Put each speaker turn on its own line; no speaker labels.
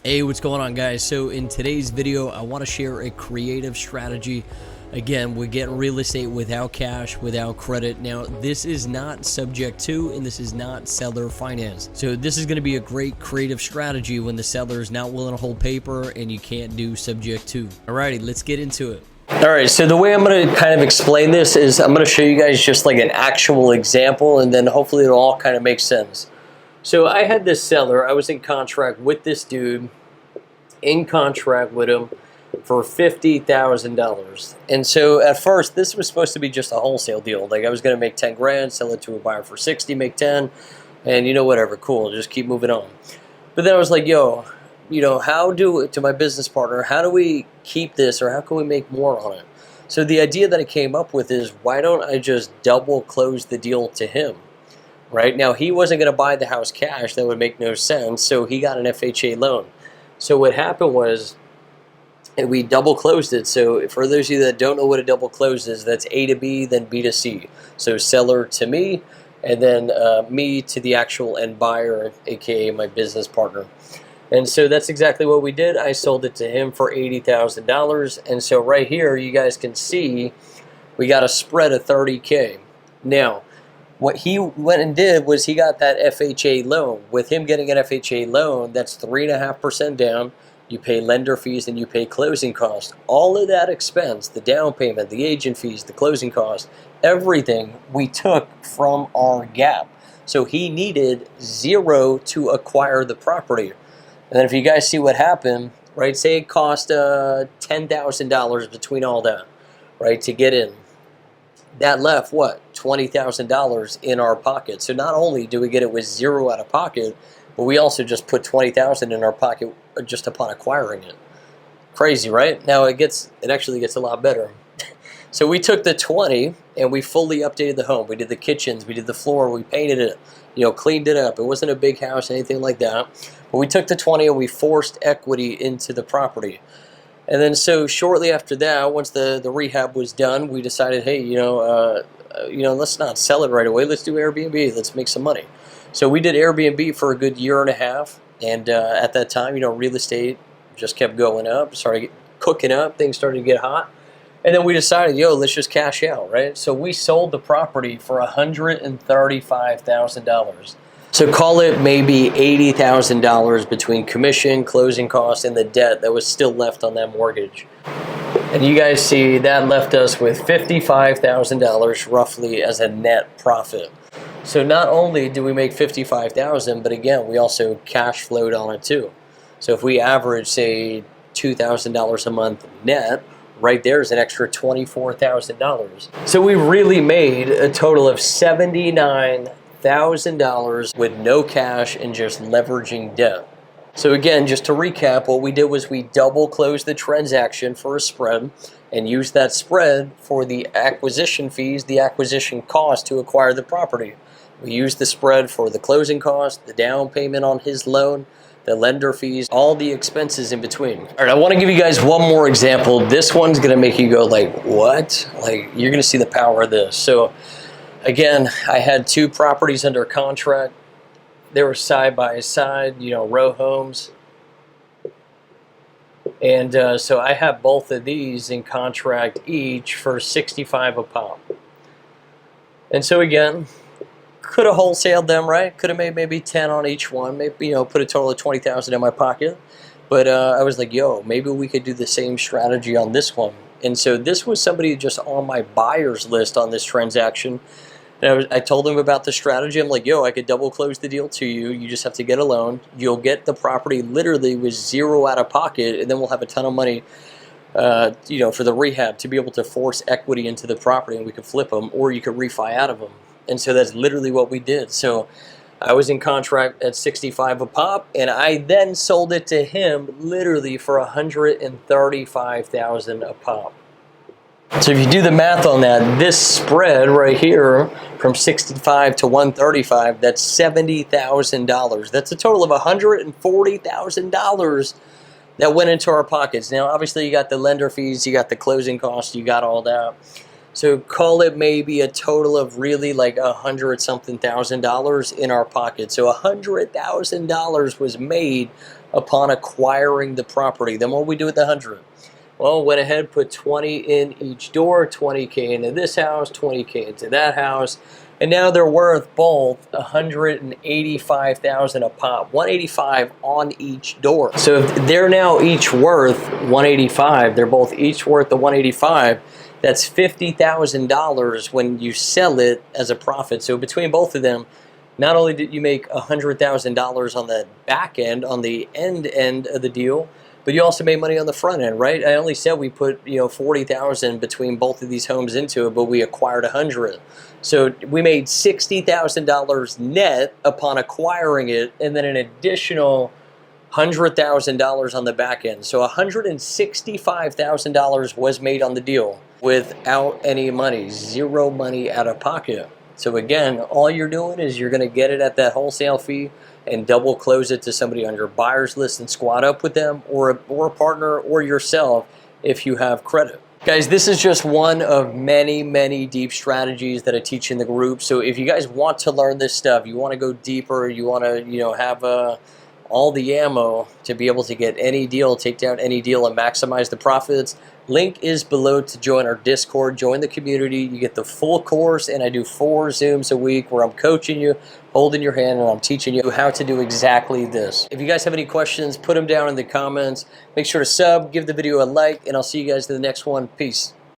Hey, what's going on, guys? So in today's video, I want to share a creative strategy. Again, we're getting real estate without cash, without credit. Now, this is not subject to, and this is not seller finance. So this is going to be a great creative strategy when the seller is not willing to hold paper and you can't do subject to. Alrighty, let's get into it. All right, so the way I'm going to kind of explain this is I'm going to show you guys just like an actual example, and then hopefully it'll all kind of make sense. So I had this seller, I was in contract with this dude, in contract with him for $50,000. And so at first, this was supposed to be just a wholesale deal. Like I was going to make 10 grand, sell it to a buyer for 60, make 10, and you know, whatever, cool, just keep moving on. But then I was like, yo, you know, to my business partner, how do we keep this, or how can we make more on it? So the idea that I came up with is, why don't I just double close the deal to him? Right now, he wasn't going to buy the house cash. That would make no sense. So he got an FHA loan. So what happened was, and we double closed it. So for those of you that don't know what a double close is, that's A to B, then B to C. So seller to me, and then me to the actual end buyer, aka my business partner. And so that's exactly what we did. I sold it to him for $80,000. And so right here, you guys can see we got a spread of 30K. Now, what he went and did was he got that FHA loan. With him getting an FHA loan, that's 3.5% down. You pay lender fees and you pay closing costs. All of that expense, the down payment, the agent fees, the closing costs, everything we took from our gap. So he needed zero to acquire the property. And then if you guys see what happened, right, say it cost $10,000 between all that, right, to get in. That left, what, $20,000 in our pocket. So not only do we get it with zero out of pocket, but we also just put $20,000 in our pocket just upon acquiring it. Crazy, right? Now it actually gets a lot better. So we took the 20 and we fully updated the home. We did the kitchens, we did the floor, we painted it, you know, cleaned it up. It wasn't a big house, anything like that. But we took the 20 and we forced equity into the property. And then so shortly after that, once the rehab was done, we decided, hey, let's not sell it right away. Let's do Airbnb. Let's make some money. So we did Airbnb for a good year and a half. And at that time, you know, real estate just kept going up, started cooking up. Things started to get hot. And then we decided, yo, let's just cash out, right? So we sold the property for $135,000. So call it maybe $80,000 between commission, closing costs, and the debt that was still left on that mortgage. And you guys see that left us with $55,000 roughly as a net profit. So not only do we make $55,000, but again, we also cash flowed on it too. So if we average, say, $2,000 a month net, right there is an extra $24,000. So we really made a total of $79,000 with no cash and just leveraging debt. So again, just to recap, what we did was we double closed the transaction for a spread and used that spread for the acquisition fees, the acquisition cost to acquire the property. We used the spread for the closing cost, the down payment on his loan, the lender fees, all the expenses in between. All right, I want to give you guys one more example. This one's going to make you go like, what? Like, you're going to see the power of this. So again, I had two properties under contract. They were side by side, you know, row homes. And so I have both of these in contract each for $65 a pop. And so again, could have wholesaled them, right? Could have made maybe 10 on each one, maybe, you know, put a total of 20,000 in my pocket. But I was like, yo, maybe we could do the same strategy on this one. And so this was somebody just on my buyer's list on this transaction. And I told him about the strategy. I'm like, yo, I could double close the deal to you. You just have to get a loan. You'll get the property literally with zero out of pocket, and then we'll have a ton of money, you know, for the rehab to be able to force equity into the property, and we could flip them, or you could refi out of them. And so that's literally what we did. So I was in contract at $65 a pop, and I then sold it to him literally for $135,000 a pop. So if you do the math on that, this spread right here from 65 to 135, that's $70,000. That's a total of $140,000 that went into our pockets. Now, obviously, you got the lender fees, you got the closing costs, you got all that. So call it maybe a total of really like $100-something thousand in our pocket. So $100,000 was made upon acquiring the property. Then what we do with the 100? Well, went ahead, put 20 in each door, 20K into this house, 20K into that house, and now they're worth both $185,000 a pop, 185 on each door. So if they're now each worth 185, they're both each worth the 185. That's $50,000 when you sell it as a profit. So between both of them, not only did you make $100,000 on the back end, on the end of the deal, but you also made money on the front end, right? I only said we put, $40,000 between both of these homes into it, but we acquired 100. So we made $60,000 net upon acquiring it, and then an additional $100,000 on the back end. So $165,000 was made on the deal without any money, zero money out of pocket. So again, all you're doing is you're going to get it at that wholesale fee and double close it to somebody on your buyer's list and squat up with them, or a partner, or yourself if you have credit. Guys, this is just one of many, many deep strategies that I teach in the group. So if you guys want to learn this stuff, you want to go deeper, you want to have all the ammo to be able to get any deal, take down any deal, and maximize the profits, link is below to join our Discord, join the community. You get the full course, and I do 4 Zooms a week where I'm coaching you, holding your hand, and I'm teaching you how to do exactly this. If you guys have any questions, put them down in the comments. Make sure to sub, give the video a like, and I'll see you guys in the next one. Peace.